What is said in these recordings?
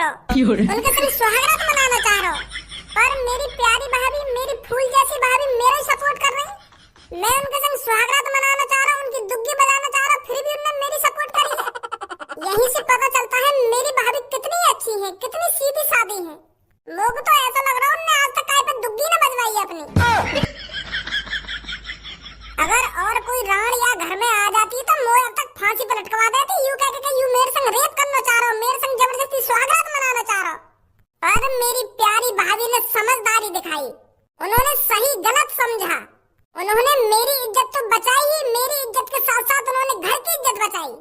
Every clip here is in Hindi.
रहे हो, उनके संग सुहागरात मनाना चाह रहे हो, पर मेरी प्यारी भाभी, मेरी फूल जैसी भाभी मेरा ही सपोर्ट कर रही है। मैं उनके संग सुहागरात मनाना चाह रहा हूँ, उनकी दुग्गी बजाना चाह रहा हूँ, फिर भी उन्होंने मेरी सपोर्ट करी है। यहीं से पता चलता है मेरी भाभी कितनी अच्छी है, कितनी सीधी सादी है। लोग तो ऐसा लग रहा है उन्होंने आज तक कहीं पे दुग्गी न बजवाई अपनी। अगर और कोई राण या घर में आ जाती तो मैं अब तक फांसी पर लटकवा देती, यूं कह के यूं मेरे संग रेप करना चाह रहा हो, मेरे संग जबरदस्ती सुहागरात मनाना चाह रहा हो। पर मेरी प्यारी भाभी ने समझदारी दिखाई, उन्होंने सही गलत समझा, उन्होंने मेरी इज्जत तो बचाई ही, मेरी इज्जत के साथ साथ उन्होंने घर की इज्जत बचाई।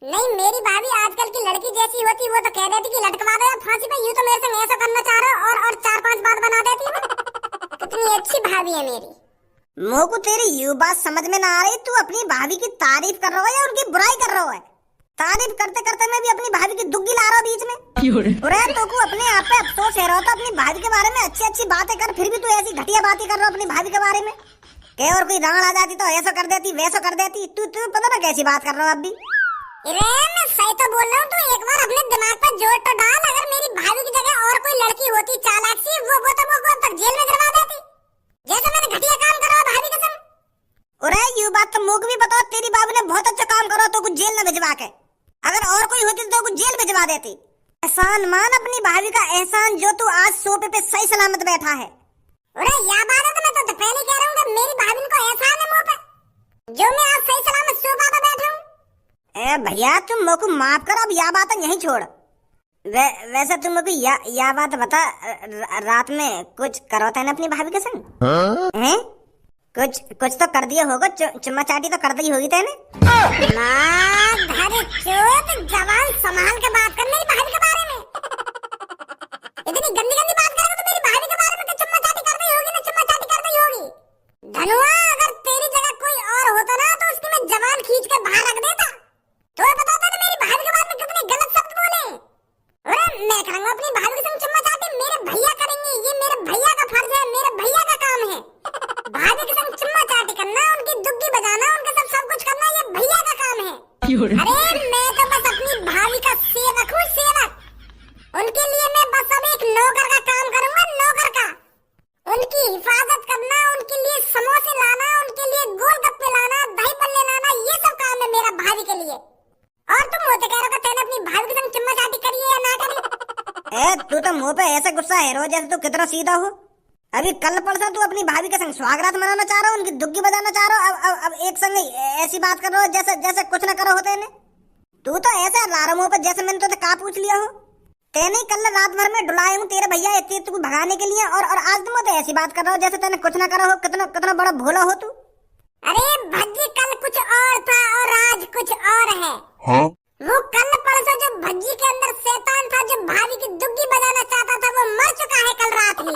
नहीं, मेरी भाभी आजकल की लड़की जैसी होती वो तो कह देती कि लटकवा दो फांसी पे, यूं तो मेरे संग ऐसा करना चाह रहे हो और 4-5 बात बना देती है। कितनी अच्छी भाभी है मेरी। मोको तेरी यू बात समझ में ना आ रही, तू अपनी भाभी की तारीफ कर रहा है या उनकी बुराई कर रहा है? तारीफ करते करते मैं भी अपनी भाभी की दुग्गी ला रहा हूँ बीच में। अरे तो को अपने आप पे अफसोस है रहा, तो अपनी भाभी के बारे में अच्छी अच्छी बातें कर, फिर भी तू ऐसी घटिया बातें कर रहा अपनी भाभी के बारे में। क्या और कोई राण आ जाती तो ऐसा कर देती वैसा कर देती, तू पता ना कैसी बात कर रहा है अब भी। मैं सही तो बोल रहा हूँ, तू एक बार अपने दिमाग पर जोर तो डाल। अगर मेरी भाभी की जगह और कोई लड़की होती चालाक सी, वो तो वो तक जेल में गिरवा देती, जैसे मैंने घटिया काम करा भाभी के संग। अरे यू बात तो मुझे भी पता, तेरी भाभी ने बहुत अच्छा काम करा तो कुछ जेल न भिजवा के, अगर और कोई होती तो कुछ जेल भिजवा देती। एहसान मान अपनी भाभी का एहसान, जो तू आज सोफे पे सही सलामत बैठा है। अरे या बात है तो मैं तो पहले कह रहा हूँ कि मेरी भाभी को एहसान है मुँह पे, जो मैं आज सही सलामत सोफा पे बैठा हूँ। ए भैया तुम मोको माफ कर, अब यह बात यहीं छोड़। वैसे तुम मोको या बात बता, रात में कुछ करो था ना अपनी भाभी के संग? हैं? कुछ तो कर दिया होगा, चुम्मा चाटी तो कर दी होगी तेने। जवान संभाल के बात कर मेरी भाभी के बारे में। इतनी गंदी गंदी बात करेगा तो मेरी भाभी के बारे में चुम्मा चाटी कर दी होगी ना, चुम्मा चाटी कर दी होगी। धनुआ, अगर तेरी जगह कोई और होता ना तो उसकी मैं जवान खींच के बाहर रख देता। तो बताता ना मेरी भाभी के बारे में कितने गलत शब्द बोले। अरे मैं करूंगा अपनी भाभी के संग चुम्मा चाटी, मेरे भैया करेंगे, ये मेरे भैया का फर्ज है, मेरे भैया का काम है। भाभी के संग चुम्मा चाटी करना, उनकी दुग्गी बजाना, उनके साथ सब कुछ करना, ये भैया का काम है। अरे मैं तो बस अपनी भाभी का सेवक हूँ, सेवक। उनके लिए मैं बस अब एक नौकर का काम करूंगा, नौकर का। उनकी हिफाजत करना, उनके लिए समोसे लाना, उनके लिए गोलगप्पे लाना, दही बल्ले लाना, ये सब काम है मेरा भाभी के लिए। और तुम होते कह रहे हो तेने अपनी भाभी के संग चुम्मा चाटी करी है या ना करी? तू तो मुंह पे ऐसा गुस्सा है रोज जैसे तू कितना सीधा हो। अभी कल परसों तू अपनी भाभी के संग सुहागरात मनाना चाह रहा हो, उनकी दुग्गी बजाना चाह रहा हो, अब एक संग ऐसी बात कर रहा हो जैसे कुछ ना करो होते ने। तू तो ऐसा लारा मुंह पर जैसे मैंने तो का पूछ लिया हो। तेने कल रात भर में डुलाए हूँ तेरे भैया इतनी तू भगाने के लिए, और आज तुम तो ऐसी बात कर रहा हो जैसे तेने कुछ ना करो हो। कितना बड़ा भोला हो तू। अरे भज्जी, कल कुछ और था और आज कुछ और है। हाँ? वो कल परसों जो भज्जी के अंदर शैतान था, जो भाभी की दुग्गी बजाना चाहता था, वो मर चुका है कल रात ही।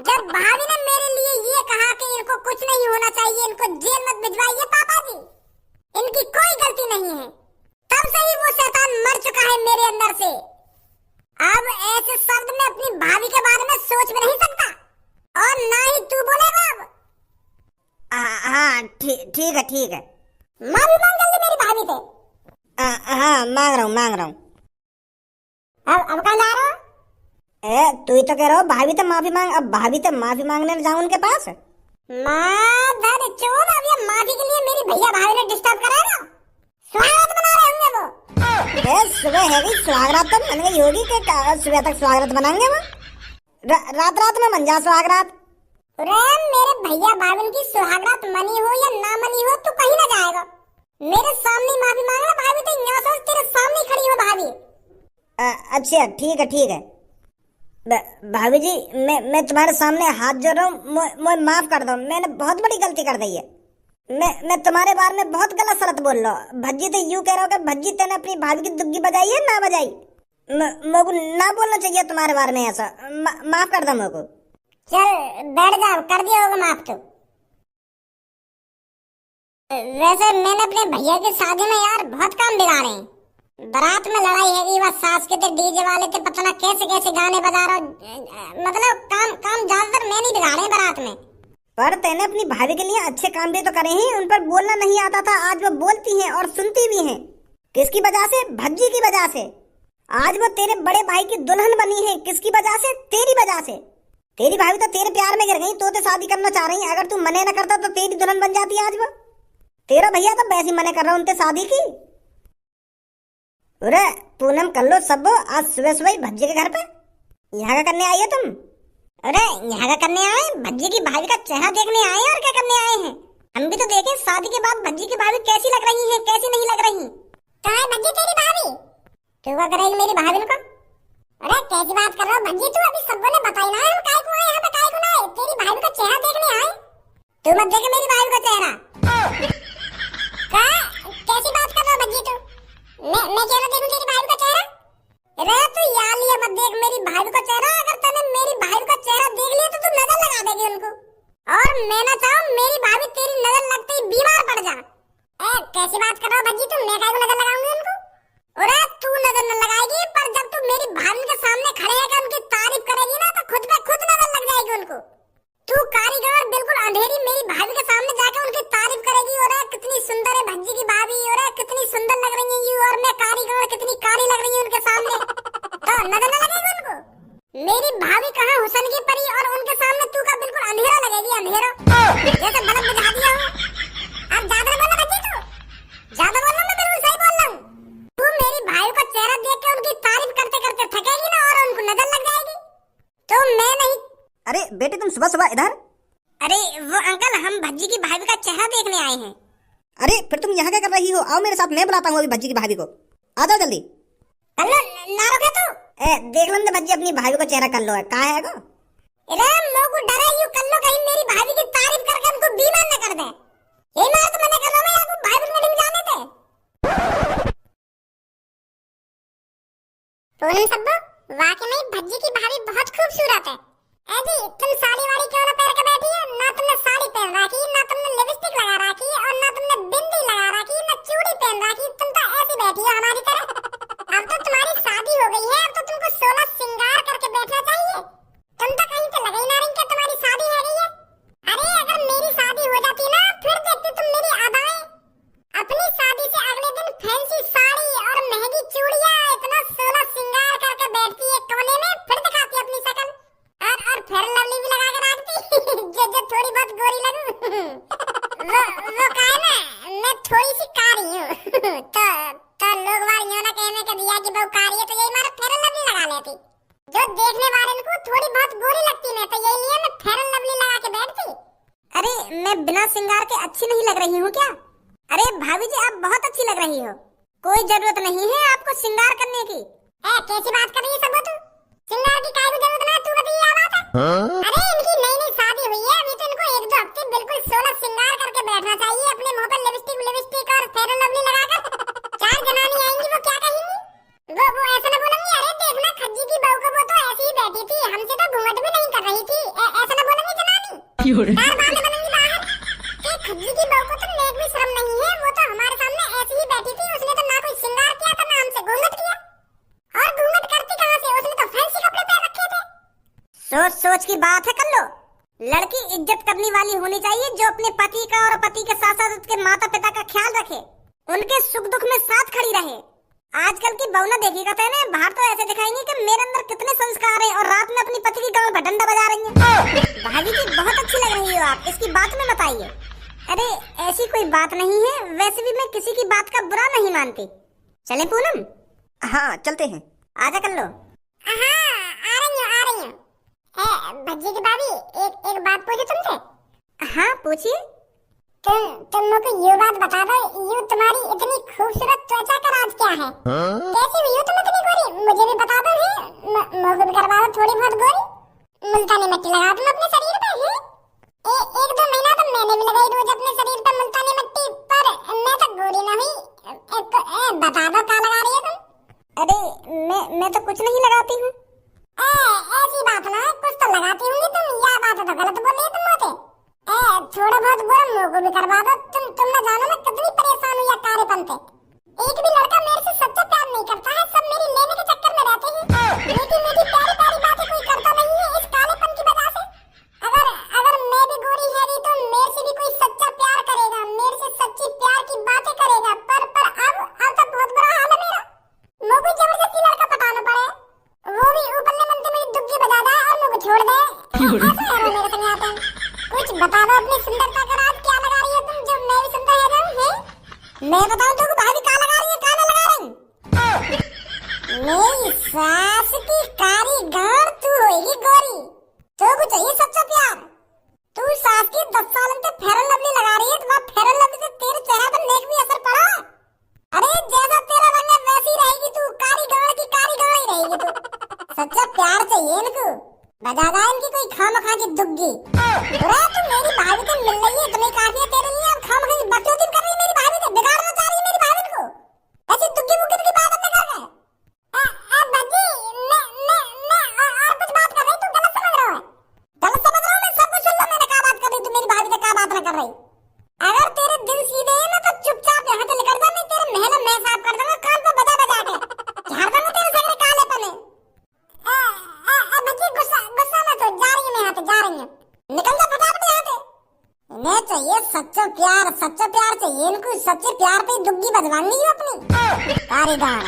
जब भाभी ने मेरे लिए ये कहा कि इनको कुछ नहीं होना चाहिए, इनको जेल मत भिजवाइए पापा जी, इनकी कोई गलती नहीं है, तब से ही वो शैतान मर चुका है मेरे अंदर से। अब ऐसे शब्द में अपनी भाभी के बारे में सोच भी नहीं सकता, और ना ही तू बोलेगा अब। हाँ ठीक है। माफी मांग जल्दी मेरी भाभी से। हाँ मांग रहा हूँ। अब कहाँ जा रहा हो? तू ही तो कह रहा हो भाभी तो माफी मांग, अब भाभी तो माफी मांगने जाऊँ उनके पास। माधर चोद, अब ये माफी के लिए मेरी भैया भाभी ने डिस्टर्ब कराया। स्वागत मना रहे होंगे वो। सुबह है गई सुहागरात तो मन गई होगी कि सुबह तक स्वागत मनाएंगे वो। रात में मन जा स्वागरात। अरे मेरे भैया भाभी की सुहागरात मनी हो या ना मनी हो, तू कहीं ना जाएगा। मेरे सामने माफी मांगना भाभी, तो यहाँ से तेरे सामने खड़ी हो भाभी। अच्छा ठीक है। भाभी जी मैं तुम्हारे सामने हाथ जोड़ रहा हूँ, मुझे माफ कर दो, मैंने बहुत बड़ी गलती कर दी है। मैं तुम्हारे बारे में बहुत गलत सलत बोल रहा हूँ। भज्जी तो यूं कह रहा हूँ कि भज्जी तेने अपनी भाभी की दुग्गी बजाई है ना बजाई? मुझको ना बोलना चाहिए तुम्हारे बारे में ऐसा। माफ कर दो मुझको। चल बैठ जा, कर दिया होगा माफ तो। वैसे मैंने अपने भैया की शादी में यार बहुत काम बिगाड़े हैं। बारात में लड़ाई है, वह सास के थे, डीजे वाले थे, पता ना कैसे गाने बजा रहा हूँ। मतलब काम ज्यादातर मैं नहीं बिगाड़े बारात में। पर तेने अपनी भाभी के लिए अच्छे काम भी तो करे हैं, उन पर बोलना नहीं आता था, आज वो बोलती हैं और सुनती भी हैं। किसकी वजह से? भज्जी की वजह से। आज वो तेरे बड़े भाई की दुल्हन बनी है, किसकी वजह से? तेरी वजह से। तेरी भाभी तो तेरे प्यार में गिर गई, तो शादी करना चाह रही। अगर तू मने न करता तो तेरी दुल्हन बन जाती आज वो। तेरा भैया तो वैसे मने कर रहा उनसे शादी की। अरे पूनम कर लो सब, आज सुबह सुबह भज्जी के घर पे यहाँ का करने आई हो तुम? अरे यहाँ का करने आए, भज्जी की भाभी का चेहरा देखने आए और क्या करने आए हैं? हम भी तो देखें शादी के बाद भज्जी की भाभी कैसी लग रही है, कैसी नहीं लग रही। तो है भज्जी तेरी भाभी? क्यों क्या करेगी मेरी भाभी को? अरे कैसी बात कर रहा हो भज्जी तू? अभी सबको ने बताई ना हम काय को आए यहाँ पे, काय को ना आए, तेरी भाभी का चेहरा देखने आए। तू मत देखे मेरी भाभी का चेहरा। कैसी बात कर रहा हो भज्जी तू? मैं क्यों ना देखूं तेरी भाभी का चेहरा? अरे तू यार लिया मत देख मेरी भाभी का चेहरा। अगर तूने मेरी भाभी का चेहरा देख लिया तो तू नजर लगा देगी उनको, और मैं ना चाहूं मेरी भाभी तेरी नजर लगते ही बीमार पड़ जा। कैसी बात कर रहा हो भज्जी तू? मैं काय को नजर लगाऊंगी उनको? अरे तू नजर न लगाएगी, पर जब तू मेरी भाभी के सामने खड़े होकर उनकी तारीफ करेगी ना तो खुद पे खुद नजर लग जाएगी उनको। तू कारीगर बिल्कुल अंधेरी मेरी भाभी के सामने जाकर उनकी तारीफ करेगी, और कितनी सुंदर है भज्जी की भाभी, और कितनी सुंदर लग रही है ये, और मैं कारीगर कितनी कारी लग रही हूँ उनके सामने, तो नजर न लगेगी उनको? मेरी भाभी कहाँ हुसन की परी, और उनके सामने तू का बिल्कुल अंधेरा लगेगी, अंधेरा जैसे बल्ब बुझा दिया हो। अब ज्यादा बोलना भज्जी तू, ज्यादा बोलना, मैं बिल्कुल सही बोल रहा हूँ। तू मेरी भाई का चेहरा देख के उनकी तारीफ करते करते थकेगी ना, और उनको नजर लग जाएगी, तो मैं नहीं। अरे बेटे तुम सुबह सुबह इधर? अरे वो अंकल हम भज्जी की भाभी का चेहरा देखने आए हैं। अरे फिर तुम यहाँ क्या कर रही हो? आओ मेरे साथ, मैं बुलाता हूँ अभी भज्जी की भाभी को। आ जाओ जल्दी। कल्लो ना रोके तू। देख लो ना भज्जी अपनी भाभी को चेहरा कर लो है, कहाँ है गो? अरे मोको डरा यू कल्लो कहीं मेरी भाभी की तारीफ करके उनको बीमार न कर दे। ये मार तो मैंने कर रहा हूँ, आपको भाई को नहीं जाने दे। पूनम सब्बू वाकई में भज्जी की भाभी बहुत खूबसूरत है। जी तुम साड़ी वाड़ी क्यों ना पहन के बैठी हो? ना तुमने साड़ी पहन रखी, ना तुमने लिपस्टिक लगा रखी, और ना तुमने बिंदी लगा रखी, ना चूड़ी पहन रखी। तुम तो ऐसी बैठी हो हमारी तरह। अब तो तुम्हारी शादी हो गई है, अब तो तुमको 16 श्रृंगार करके बैठना चाहिए। तुम तो कहीं तो लगा ही ना रही कि तुम्हारी शादी है गई है। अरे अगर मेरी शादी हो जाती ना, फिर देखती तुम मेरी अदाएं। अपनी शादी से अगले दिन फैंसी साड़ी और महंगी चूड़ियां, इतना 16 श्रृंगार करके बैठती है कोने में, फिर दिखाती अपनी शक्ल, और फेयर लवली भी लगा के रखती जो थोड़ी बहुत गोरी लगूं। वो काहे ना मैं थोड़ी सी कारी हूँ तो लोग वार यूं ना कहने के दिया कि बहु कारी है, तो यही मारे फेयर लवली लगा लेती। जो देखने वाले को थोड़ी बहुत गोरी लगती है, तो यही लिए मैं फेयर लवली लगा के बैठती। अरे मैं बिना श्रृंगार के अच्छी नहीं लग रही हूँ क्या? अरे भाभी जी आप बहुत अच्छी लग रही हो, कोई जरूरत नहीं है आपको श्रृंगार करने की। कैसी बात कर रही है सब तू? श्रृंगार की काय को जरूरत ना, तू बता ये बात है? अरे इनकी नई नई शादी हुई है, अभी तो इनको 1-2 हफ्ते बिल्कुल 16 श्रृंगार करके बैठना चाहिए, अपने मुंह पर लिपस्टिक और फेयर लवली लगाकर। 4 जनानी आएंगी, वो क्या कहेंगी? वो ऐसा ना बोलेंगी, अरे देखना खज्जी की बहू को, वो तो ऐसी ही बैठी थी, हमसे तो घूंघट भी नहीं कर रही थी। ऐसा ना बोलेंगी जनानी? चार बातें बनेंगी बाहर कि खज्जी की बहू को तो नेक भी शर्म नहीं है, वो तो हमारे सामने ऐसी ही बैठी थी, उसने तो ना कोई श्रृंगार किया था, ना हमसे घूंघट किया। और घूंघट करती कहाँ से? उसने तो फैंसी कपड़े पहन रखे थे। सोच सोच की बात है कल्लो, लड़की इज्जत करने वाली होनी चाहिए, जो अपने पति का और पति के साथ साथ उसके माता पिता का ख्याल रखे, उनके सुख दुख में साथ खड़ी रहे। आजकल की बहू ना देखी कहते हैं बाहर तो ऐसे दिखाएंगे कि मेरे अंदर कितने संस्कार है, और रात में अपनी पति की गाँव में डंडा बजा रही है। भाभी जी बहुत अच्छी लग रही हो आप, इसकी बात में बताइए। अरे ऐसी कोई बात नहीं है, वैसे भी मैं किसी की बात का बुरा नहीं मानती। चले पूनम? हाँ चलते हैं। आजा कर लो। आ रही हूँ। भज्जी की भाभी एक बात पूछूं तुमसे? हाँ पूछिए। तुम मुझे ये बात बता दो, यू तुम्हारी इतनी खूबसूरत त्वचा का राज क्या है? कैसी हुई हो तुम इतनी गोरी? मुझे भी बता दो, मुझे भी करवा दो थोड़ी बहुत गोरी। मुल्तानी मिट्टी लगा दो अपने शरीर पे। 1-2 महीना तो मैंने भी लगाई रोज अपने शरीर पे मुल्तानी मिट्टी, पर मैं तो गोरी ना हुई। बता दो क्या लगा रही हो तुम? अरे मैं तो कुछ नहीं लगाती हूँ। ऐसी बात ना, कुछ तो लगाती होंगी तुम, या बात तो गलत बोल रही तुम मुझे। थोड़ा बहुत गोरा मुंह को भी करवा दो। तुम ना जानो मैं कितनी परेशान हूँ या कार्यपन पे। एक भी लड़का मेरे से सच्चा प्यार नहीं करता है, सब मेरी लेने के चक्कर में रहते हैं। मीठी मीठी प्यारी प्यारी बातें कोई करता नहीं है इस कालेपन की वजह से। अगर मैं भी गोरी है तो मेरे से भी कोई सच्चा प्यार करेगा, मेरे से सच्ची प्यार की बातें करेगा। पर अब तो बहुत बुरा हाल है मेरा। मैं कोई जबरदस्ती लड़का पटा बता दो अपनी सुंदरता का राज, क्या लगा रही हो तुम जो मैं भी सुंदर है जाऊं, हैं? मैं बताऊं तुमको भाभी क्या लगा रही है, क्या ना लगा रही? मेरी सास की कारी गाड़ तू होगी गोरी, तो को चाहिए सच्चा प्यार। तू सास की 10 साल से फेयर एंड लवली लगा रही है, तो वह फेयर एंड लवली से तेरे चेहरे पर नेक भी असर पड़ा। अरे जैसा तेरा रंग है वैसी रहेगी तू, कारी गाड़ की कारी गाड़ ही रहेगी तू। सच्चा प्यार चाहिए इनको, बजा जाए इनकी कोई खामखा की दुग्गी। बुरा तू मेरी भाभी से मिल रही है, इतनी काफी है तेरे लिए, अब खामखा की बकचोदी कर रही है मेरी भाभी से, बिगाड़ना चाह रही है मेरी भाभी को। ऐसी दुग्गी मुग्गी की बात अपने कर गए। बाजी मैं और कुछ बात कर रही, तू गलत समझ रहा है। गलत समझ रहा हूँ मैं, सब कुछ सुन लो, मैंने क्या बात कर रही, तू मेरी भाभी से क्या बात ना कर रही। अगर तेरे दिल सीधे हैं ना तो चुपचाप यहाँ से निकल जा, नहीं तेरे महल मैं साफ कर दूंगा, कान पे बजा बजा के झाड़ दूंगा तेरे सगरे काले पने। बच्ची गुस्सा गुस्सा मत हो, जा रही है मैं यहाँ से, जा रही हूँ, निकल जा फटाफट यहाँ से। इन्हें चाहिए सच्चा प्यार चाहिए इनको, सच्चे प्यार पे दुग्गी बदवानी है अपनी कारीगर।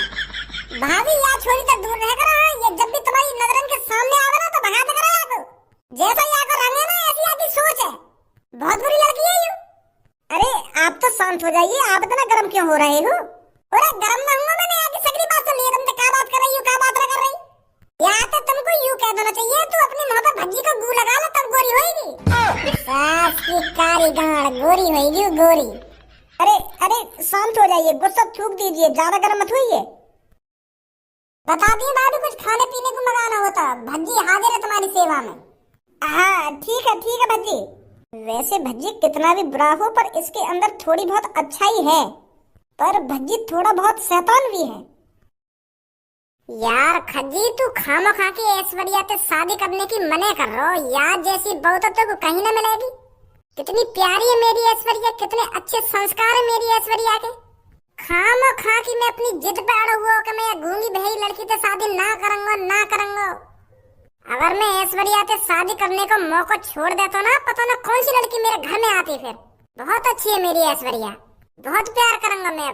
भाभी यहाँ छोड़ी तो दूर रह कर, ये जब भी तुम्हारी नजरन के सामने आवे ना तो भगा दे कर आपको। जैसा यहाँ का रंग है ना ऐसी आपकी सोच है, बहुत बुरी लड़की है यू। अरे आप तो शांत हो जाइए, आप इतना गर्म क्यों हो रहे हो? अरे गर्म ना हूँ मैंने, आगे सगली बात सुन ली, तुम क्या बात कर रही हो, क्या बात ना कर रही। या तो तुमको यूं कह देना चाहिए, तू अपनी मुंह पे भज्जी को गू लगा ले तब गोरी होएगी। सास की कारी गाड़ गोरी होएगी गोरी। अरे अरे शांत हो जाइए, गुस्सा थूक दीजिए, ज्यादा गर्म मत होइए। बता दिए भाभी कुछ खाने पीने को मंगाना होता, भज्जी हाजिर है तुम्हारी सेवा में। हाँ ठीक है भज्जी। वैसे भज्जी कितना भी बुरा हो पर इसके अंदर थोड़ी बहुत अच्छाई है, पर भज्जी थोड़ा बहुत शैतान भी है। यार खज्जी तू खामखा के ऐश्वर्या से शादी करने की मने कर रहा हो यार, जैसी बहू तो को कहीं ना मिलेगी। कितनी प्यारी है मेरी ऐश्वर्या, कितने अच्छे संस्कार है मेरी ऐश्वर्या के। खामखा की मैं अपनी जिद पे अड़ा हुआ कि मैं गूंगी बहरी लड़की से शादी ना करूंगा। अगर मैं ऐश्वर्या से शादी करने का मौका छोड़ देता ना, पता ना कौन सी लड़की मेरे घर में आती फिर। बहुत अच्छी है मेरी ऐश्वर्या, बहुत प्यार करूंगा मैं।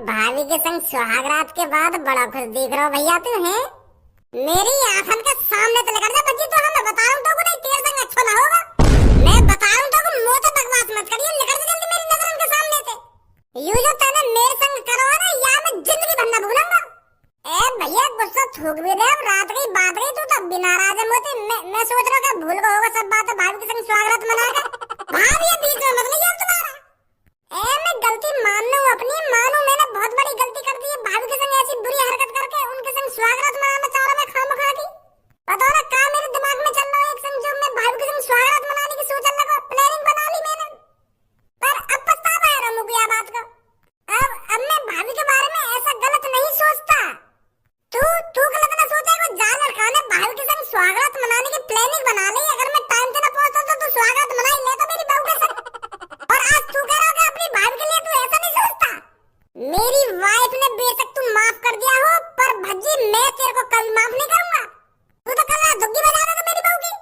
भाभी के संग सुहागरात के बाद बड़ा खुश दिख रहा हो भैया तू है। मेरी आंखन के सामने तो निकल जा बच्ची, तो मैं बता रहा हूँ तो नहीं तेरे संग अच्छा ना होगा। मैं बता रहा हूँ तो मुंह से बकवास मत करिए, निकल जा जल्दी मेरी नजरों के सामने से। यूं जो तूने मेरे संग करो ना, या मैं जिंदगी भर न भूलूंगा। भैया गुस्सा थूक भी दे, अब रात गई बात गई, तू तब भी नाराज है मोती। मैं सोच रहा हूँ भूल गया होगा सब बात, भाभी के संग स्वागत मनाकर। भाभी ये बीच में मत नहीं तुम्हारा। मैं गलती मान लूं अपनी, मानू मैंने बहुत बड़ी गलती कर दी है, भाभी के संग ऐसी बुरी हरकत करके उनके संग स्वागत मनाना चाह रहा मैं खामखा की। पता ना क्या मेरे दिमाग में चल रहा है, एक संग जो मैं भाभी के संग स्वागत मनाने की सोचने लगा, प्लानिंग बना ली मैंने, पर अब पछतावा है रमू की बात का। अब मैं भाभी के बारे में ऐसा गलत नहीं सोचता। तू गलत ना सोचेगा, जा लड़का ने भाभी के संग स्वागत मनाने की प्लानिंग बना ली। अगर मैं टाइम से ना पहुंचता तो तू स्वागत मना ही लेता मेरी बहू के संग। और आज तू कह रहा है अपनी भाभी के लिए तू ऐसा नहीं सोचता। मेरी वाइफ ने बेशक तू माफ कर दिया हो, पर भज्जी मैं तेरे को कभी माफ नहीं करूंगा। तू तो कल दुग्गी बजा रहा था मेरी बहू की।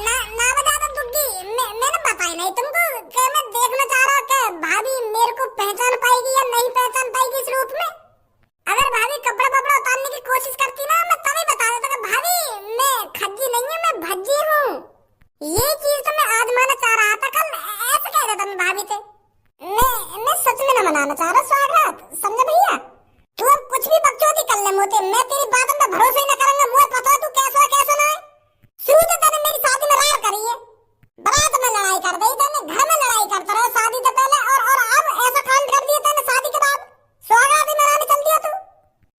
ना बजा दो दुग्गी, मैंने बताई नहीं तुमको कि मैं देखना चाह रहा कि भाभी मेरे को पहचान पाएगी या नहीं पहचान पाएगी इस रूप में। अगर भाभी कपड़ा वपड़ा उतारने की कोशिश करती ना, मैं तभी बता देता कि भाभी मैं खज्जी नहीं हूँ, मैं भज्जी हूँ। ये चीज तो मैं आजमाना चाह रहा था, कल ऐसे कह देता मैं भाभी से। मैं सच में न मनाना चाह रहा स्वागत, समझा भैया। तू अब कुछ भी बकचोदी कर ले मोते, मैं तेरी बातों पे भरोसा ही न करूंगा। मुझे पता है तू कैसा है कैसा ना है। शुरू से तूने मेरी शादी में रार करी है, बारात में लड़ाई कर दी तूने, घर में लड़ाई करता रहा शादी से पहले, और अब ऐसा कांड कर दिया तूने शादी के बाद, स्वागत ही मनाने चल दिया तू।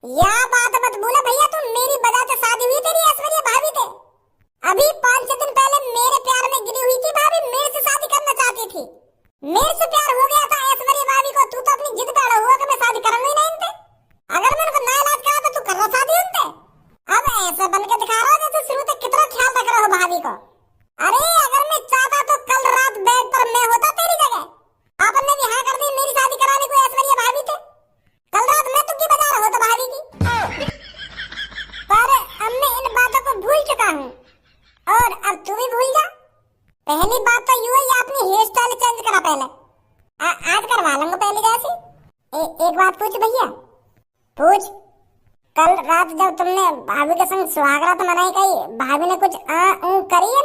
या बात मत भूले भैया, तू मेरी वजह से शादी हुई तेरी ऐश्वर्या भाभी से। अभी 5-6 दिन पहले मेरे प्यार में गिरी हुई थी भाभी, मेरे से शादी करना चाहती थी। मेरे से प्यार हो गया था ऐश्वर्या भाभी को, तू तो अपनी जिद पे अड़ा हुआ कि मैं शादी करूंगा ही नहीं इनसे। अगर मैंने उनको ना इलाज करा तो तू कर रहा शादी उनसे। अब ऐसा बन के दिखा रहा जैसे शुरू से कितना ख्याल रख रहा हो भाभी को। अरे अगर मैं चाहता तो कल रात बेड पर मैं होता तेरी जगह। आपने भी हाँ कर दी मेरी शादी कराने को ऐश्वर्या भाभी से। कल रात मैं तुक्की बजा रहा होता भाभी की। पर अब मैं इन बातों को भूल चुका हूँ, और अब तू भी भूल जा। पहली बात तो यूं ही अपनी हेयर स्टाइल चेंज करा पहले। आज करवा लूंगा पहले जैसी। एक बात पूछ भैया, पूछ। कल रात जब तुमने भाभी के संग सुहागरात मनाई कही, भाभी ने कुछ करी है